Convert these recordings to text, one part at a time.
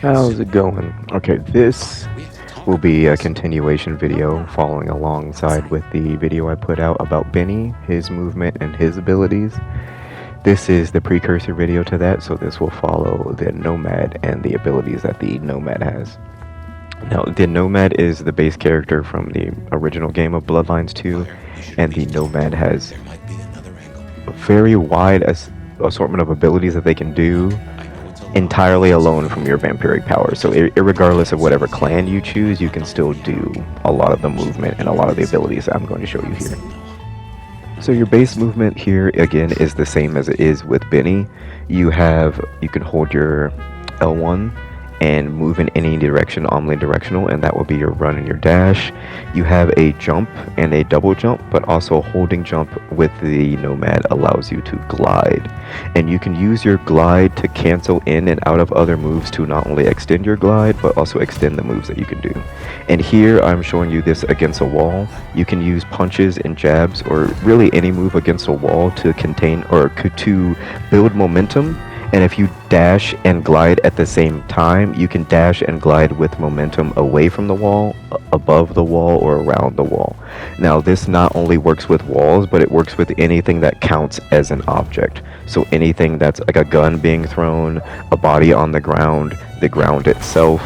How's it going? Okay, this will be a continuation video following alongside with the video I put out about Benny, his movement, and his abilities. This is the precursor video to that, so this will follow the Nomad and the abilities that the Nomad has. Now, the Nomad is the base character from the original game of Bloodlines 2, and the Nomad has a very wide assortment of abilities that they can do entirely alone from your vampiric power. So regardless of whatever clan you choose, you can still do a lot of the movement and a lot of the abilities that I'm going to show you here. So your base movement here again is the same as it is with Benny. You can hold your L1 and move in any direction omnidirectional, and that will be your run and your dash. You have a jump and a double jump, but also holding jump with the Nomad allows you to glide. And you can use your glide to cancel in and out of other moves to not only extend your glide, but also extend the moves that you can do. And here I'm showing you this against a wall. You can use punches and jabs, or really any move against a wall to contain or to build momentum. And if you dash and glide at the same time, you can dash and glide with momentum away from the wall, above the wall, or around the wall. Now, this not only works with walls, but it works with anything that counts as an object. So anything that's like a gun being thrown, a body on the ground itself.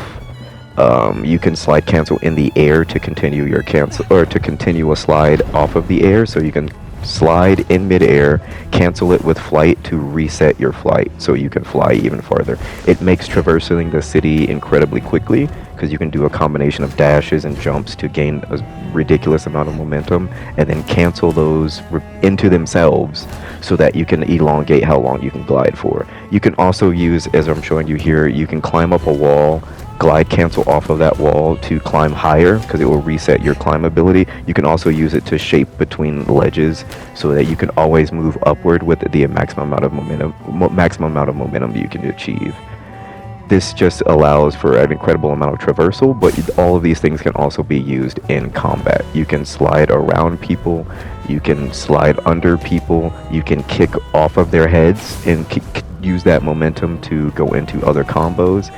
You can slide cancel in the air to continue your cancel, or to continue a slide off of the air. So you can slide in midair, cancel it with flight to reset your flight so you can fly even farther. It makes traversing the city incredibly quickly because you can do a combination of dashes and jumps to gain a ridiculous amount of momentum and then cancel those into themselves so that you can elongate how long you can glide for. You can also use, as I'm showing you here, you can climb up a wall, glide cancel off of that wall to climb higher because it will reset your climb ability. You can also use it to shape between ledges so that you can always move upward with the maximum amount of momentum you can achieve. This just allows for an incredible amount of traversal, but all of these things can also be used in combat. You can slide around people, you can slide under people, you can kick off of their heads and use that momentum to go into other combos.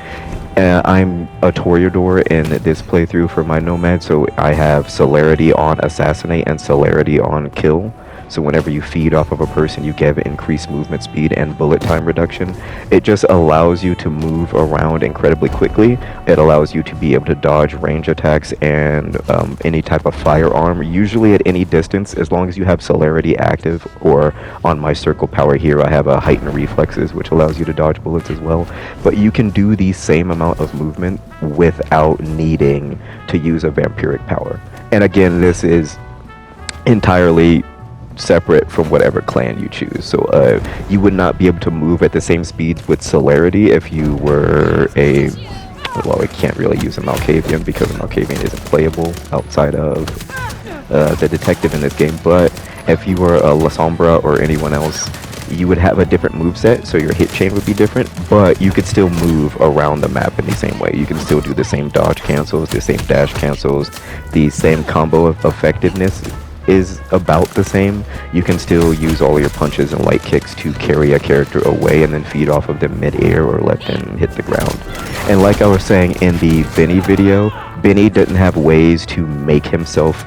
I'm a Toreador in this playthrough for my Nomad, so I have celerity on assassinate and celerity on kill. So whenever you feed off of a person, you get increased movement speed and bullet time reduction. It just allows you to move around incredibly quickly. It allows you to be able to dodge range attacks and any type of firearm, usually at any distance, as long as you have celerity active, or on my circle power here, I have a heightened reflexes, which allows you to dodge bullets as well. But you can do the same amount of movement without needing to use a vampiric power. And again, this is entirely separate from whatever clan you choose. So you would not be able to move at the same speed with celerity if you were well, we can't really use a Malkavian because a Malkavian isn't playable outside of the detective in this game. But if you were a La Sombra or anyone else, you would have a different moveset, so your hit chain would be different, but you could still move around the map in the same way. You can still do the same dodge cancels, the same dash cancels, the same combo of effectiveness is about the same. You can still use all your punches and light kicks to carry a character away and then feed off of them mid-air or let them hit the ground. And like I was saying in the Benny video, Benny didn't have ways to make himself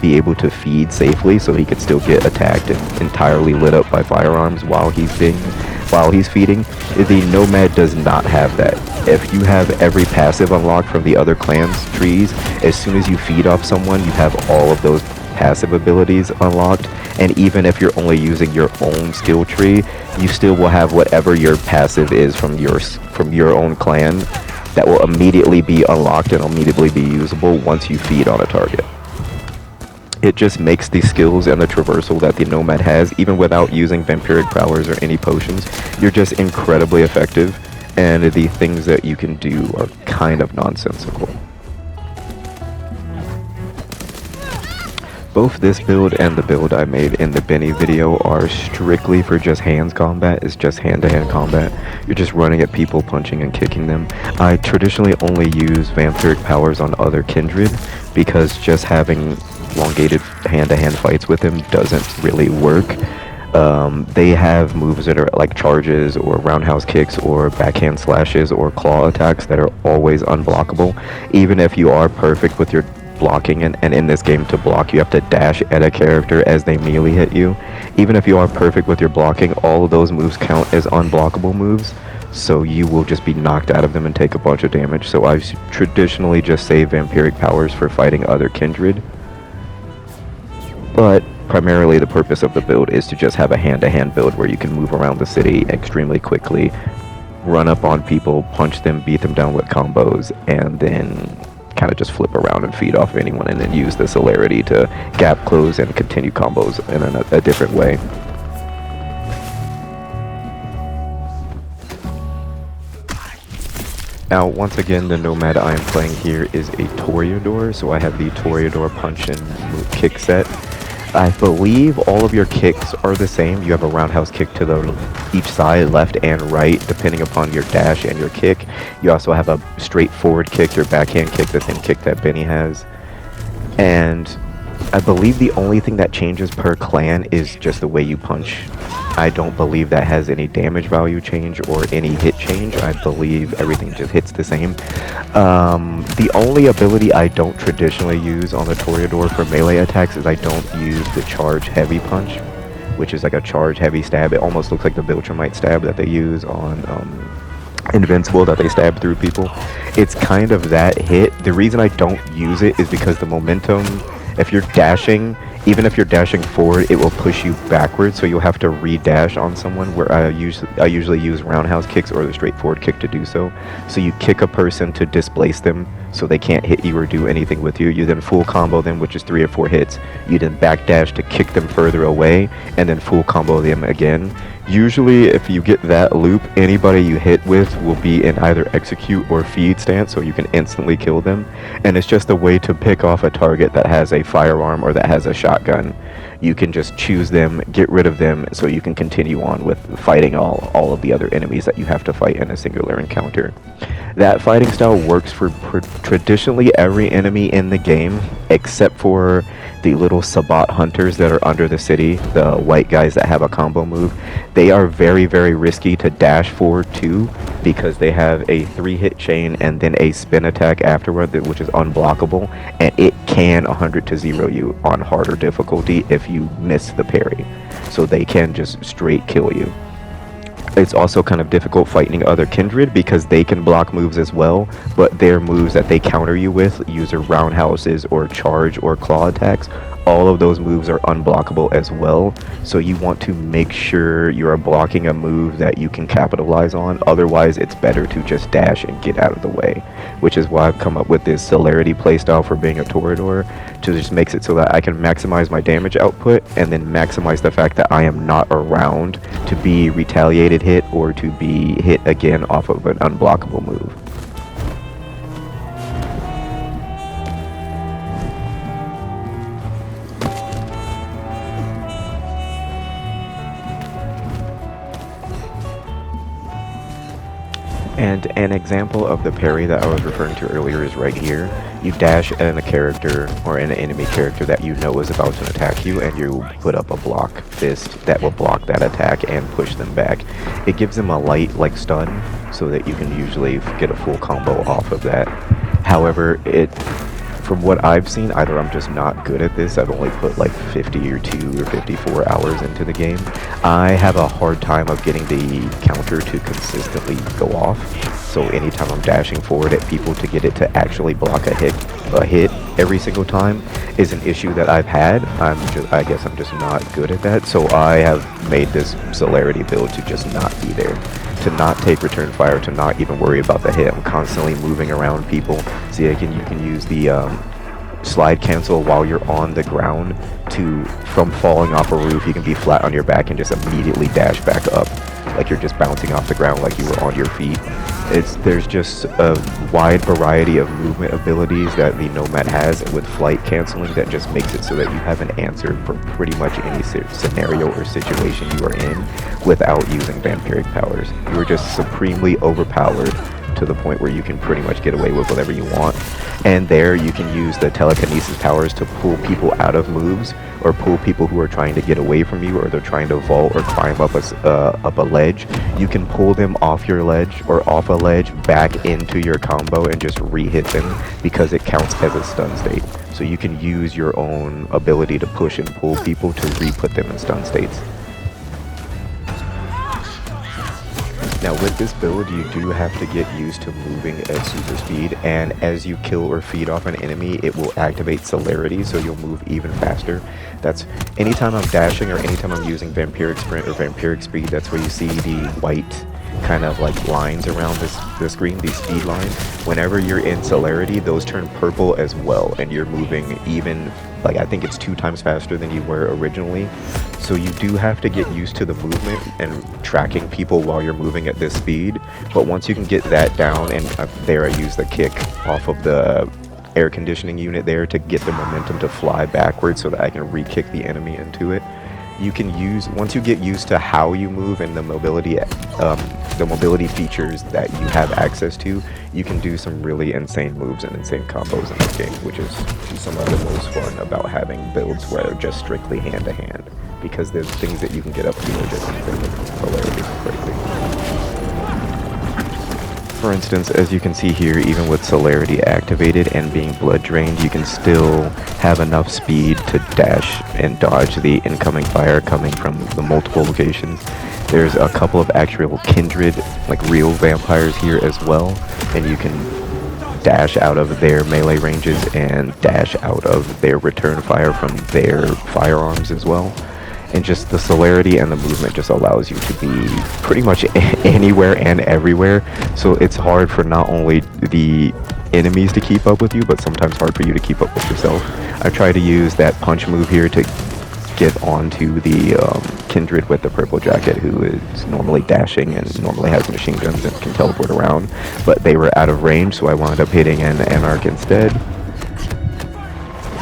be able to feed safely, so he could still get attacked and entirely lit up by firearms while he's feeding. The Nomad does not have that. If you have every passive unlocked from the other clans' trees, as soon as you feed off someone, you have all of those passive abilities unlocked, and even if you're only using your own skill tree, you still will have whatever your passive is from your own clan that will immediately be unlocked and immediately be usable once you feed on a target. It just makes the skills and the traversal that the Nomad has, even without using vampiric powers or any potions, you're just incredibly effective, and the things that you can do are kind of nonsensical. Both this build and the build I made in the Benny video are strictly for just hands combat. It's just hand-to-hand combat. You're just running at people, punching and kicking them. I traditionally only use vampiric powers on other kindred because just having elongated hand-to-hand fights with them doesn't really work. They have moves that are like charges or roundhouse kicks or backhand slashes or claw attacks that are always unblockable. Even if you are perfect with your blocking, and in this game to block you have to dash at a character as they melee hit you. Even if you are perfect with your blocking, all of those moves count as unblockable moves, so you will just be knocked out of them and take a bunch of damage. So I've traditionally just saved vampiric powers for fighting other kindred, but primarily the purpose of the build is to just have a hand-to-hand build where you can move around the city extremely quickly, run up on people, punch them, beat them down with combos, and then kind of just flip around and feed off of anyone, and then use the celerity to gap close and continue combos in a different way. Now, once again, the Nomad I am playing here is a Toreador, so I have the Toreador punch and kick set. I believe all of your kicks are the same. You have a roundhouse kick to each side, left and right, depending upon your dash and your kick. You also have a straightforward kick, your backhand kick, the same kick that Benny has. And I believe the only thing that changes per clan is just the way you punch. I don't believe that has any damage value change or any hit change. I believe everything just hits the same. The only ability I don't traditionally use on the Toreador for melee attacks is I don't use the charge heavy punch, which is like a charge heavy stab. It almost looks like the Viltrumite stab that they use on Invincible, that they stab through people. It's kind of that hit. The reason I don't use it is because the momentum, if you're dashing, even if you're dashing forward, it will push you backwards, so you'll have to re-dash on someone, where I usually use roundhouse kicks or the straightforward kick to do so. So you kick a person to displace them so they can't hit you or do anything with you. You then full combo them, which is 3 or 4 hits. You then backdash to kick them further away, and then full combo them again. Usually, if you get that loop, anybody you hit with will be in either execute or feed stance, so you can instantly kill them. And it's just a way to pick off a target that has a firearm or that has a shotgun. You can just choose them, get rid of them, so you can continue on with fighting all of the other enemies that you have to fight in a singular encounter. That fighting style works for traditionally every enemy in the game, except for the little Sabbat hunters that are under the city, the white guys that have a combo move. They are very, very risky to dash forward to, because they have a 3-hit chain and then a spin attack afterward, which is unblockable, and it can 100 to 0 you on harder difficulty if you miss the parry. So they can just straight kill you. It's also kind of difficult fighting other kindred because they can block moves as well, but their moves that they counter you with, either roundhouses or charge or claw attacks, all of those moves are unblockable as well. So you want to make sure you are blocking a move that you can capitalize on. Otherwise, it's better to just dash and get out of the way, which is why I've come up with this celerity playstyle for being a Toreador, to just makes it so that I can maximize my damage output and then maximize the fact that I am not around to be retaliated hit or to be hit again off of an unblockable move. And an example of the parry that I was referring to earlier is right here. You dash at a character or an enemy character that you know is about to attack you, and you put up a block fist that will block that attack and push them back. It gives them a light like stun, so that you can usually get a full combo off of that. However, from what I've seen, either I'm just not good at this, I've only put like 52 or 54 hours into the game. I have a hard time of getting the counter to consistently go off. So anytime I'm dashing forward at people to get it to actually block a hit every single time is an issue that I've had. I guess I'm just not good at that. So I have made this celerity build to just not be there, to not take return fire, to not even worry about the hit. I'm constantly moving around people. See, you can use the slide cancel while you're on the ground from falling off a roof. You can be flat on your back and just immediately dash back up like you're just bouncing off the ground like you were on your feet. There's just a wide variety of movement abilities that the Nomad has with flight canceling that just makes it so that you have an answer for pretty much any scenario or situation you are in without using vampiric powers. You are just supremely overpowered to the point where you can pretty much get away with whatever you want. And there you can use the telekinesis powers to pull people out of moves, or pull people who are trying to get away from you, or they're trying to vault or climb up a ledge. You can pull them off your ledge or off a ledge back into your combo and just re-hit them, because it counts as a stun state. So you can use your own ability to push and pull people to re-put them in stun states. Now with this build, you do have to get used to moving at super speed, and as you kill or feed off an enemy, it will activate celerity, so you'll move even faster. That's anytime I'm dashing or anytime I'm using vampiric sprint or vampiric speed, that's where you see the white kind of like lines around the screen, these speed lines. Whenever you're in celerity, those turn purple as well, and you're moving even, like, I think it's 2 times faster than you were originally. So you do have to get used to the movement and tracking people while you're moving at this speed. But once you can get that down, and there I use the kick off of the air conditioning unit there to get the momentum to fly backwards so that I can re-kick the enemy into it. You can use, once you get used to how you move and the mobility features that you have access to, you can do some really insane moves and insane combos in this game, which is some of the most fun about having builds where they're just strictly hand-to-hand, because there's things that you can get up to are just hilarious and crazy. For instance, as you can see here, even with celerity activated and being blood drained, you can still have enough speed to dash and dodge the incoming fire coming from the multiple locations. There's a couple of actual kindred, like real vampires here as well, and you can dash out of their melee ranges and dash out of their return fire from their firearms as well. And just the celerity and the movement just allows you to be pretty much anywhere and everywhere. So it's hard for not only the enemies to keep up with you, but sometimes hard for you to keep up with yourself. I try to use that punch move here to get onto the kindred with the purple jacket, who is normally dashing and normally has machine guns and can teleport around, but they were out of range, so I wound up hitting an anarch instead.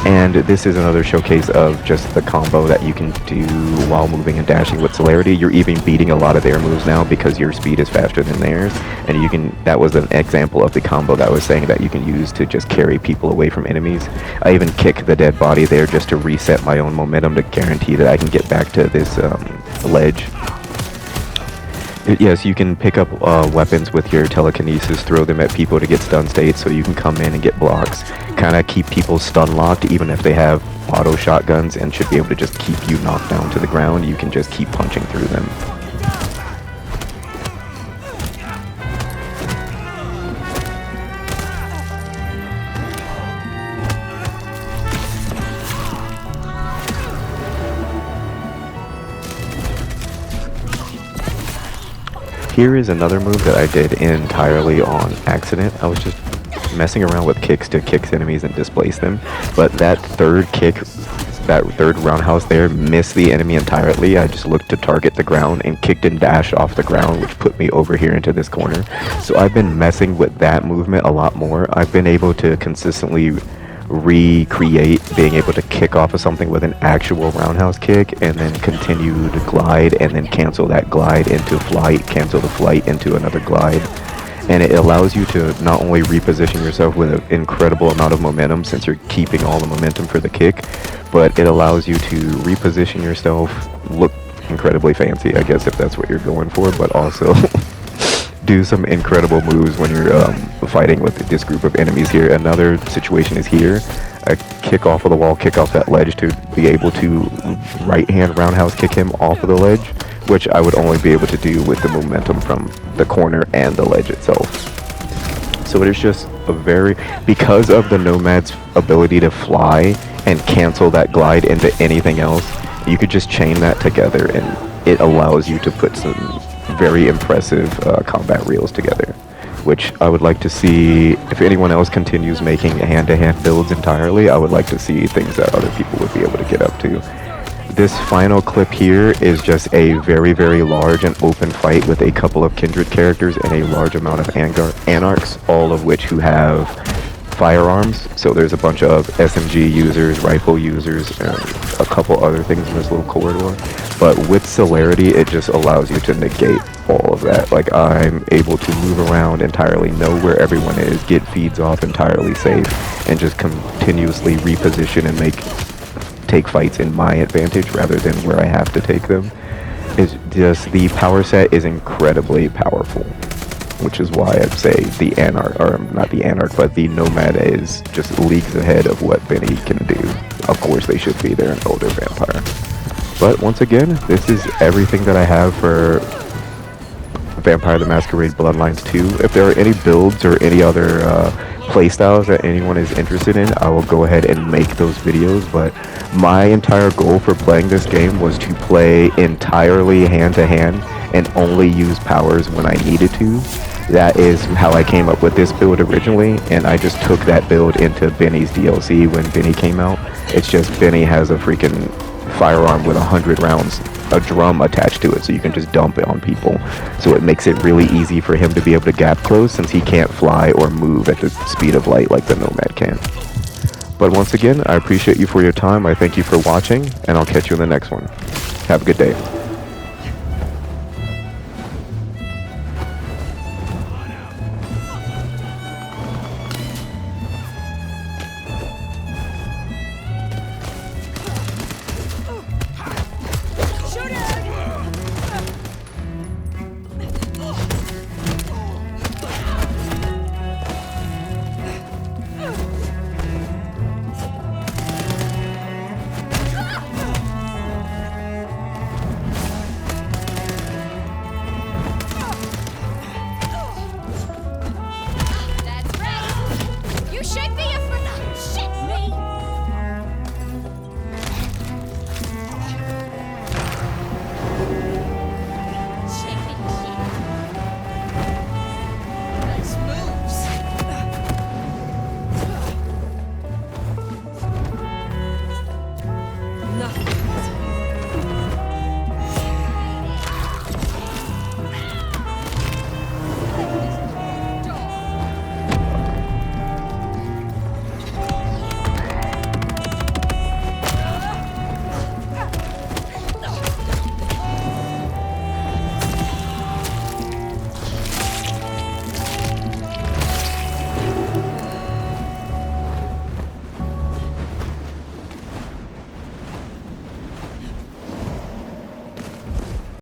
And this is another showcase of just the combo that you can do while moving and dashing with celerity. You're even beating a lot of their moves now because your speed is faster than theirs. And you can, that was an example of the combo that I was saying that you can use to just carry people away from enemies. I even kick the dead body there just to reset my own momentum to guarantee that I can get back to this ledge. Yes, you can pick up weapons with your telekinesis, throw them at people to get stun states, so you can come in and get blocks, kind of keep people stun locked even if they have auto shotguns, and should be able to just keep you knocked down to the ground. You can just keep punching through them. Here is another move that I did entirely on accident. I was just messing around with kicks to kick enemies and displace them, but that third kick, that third roundhouse there, missed the enemy entirely. I just looked to target the ground and kicked and dashed off the ground, which put me over here into this corner. So I've been messing with that movement a lot more. I've been able to consistently recreate being able to kick off of something with an actual roundhouse kick, and then continue to glide, and then cancel that glide into flight, cancel the flight into another glide. And it allows you to not only reposition yourself with an incredible amount of momentum, since you're keeping all the momentum for the kick, but it allows you to reposition yourself, look incredibly fancy, I guess, if that's what you're going for, but also do some incredible moves when you're fighting with this group of enemies here. Another situation is here. I kick off of the wall, kick off that ledge to be able to right-hand roundhouse kick him off of the ledge, which I would only be able to do with the momentum from the corner and the ledge itself. So it is just a very, because of the Nomad's ability to fly and cancel that glide into anything else, you could just chain that together, and it allows you to put some very impressive combat reels together, which I would like to see. If anyone else continues making hand-to-hand builds entirely, I would like to see things that other people would be able to get up to. This final clip here is just a very, very large and open fight with a couple of kindred characters and a large amount of anarchs, all of which who have firearms. So there's a bunch of SMG users, rifle users, and a couple other things in this little corridor. But with celerity, it just allows you to negate all of that. Like, I'm able to move around entirely, know where everyone is, get feeds off entirely safe, and just continuously reposition and take fights in my advantage rather than where I have to take them. It's just, the power set is incredibly powerful, which is why I'd say the Anarch, or not the Anarch, but the Nomad is just leagues ahead of what Benny can do. Of course they should be, they're an older vampire. But once again, this is everything that I have for Vampire the Masquerade Bloodlines 2. If there are any builds or any other playstyles that anyone is interested in, I will go ahead and make those videos. But my entire goal for playing this game was to play entirely hand-to-hand and only use powers when I needed to. That is how I came up with this build originally, and I just took that build into Benny's DLC when Benny came out. It's just Benny has a freaking firearm with 100 rounds, a drum attached to it, so you can just dump it on people. So it makes it really easy for him to be able to gap close, since he can't fly or move at the speed of light like the Nomad can. But once again, I appreciate you for your time, I thank you for watching, and I'll catch you in the next one. Have a good day.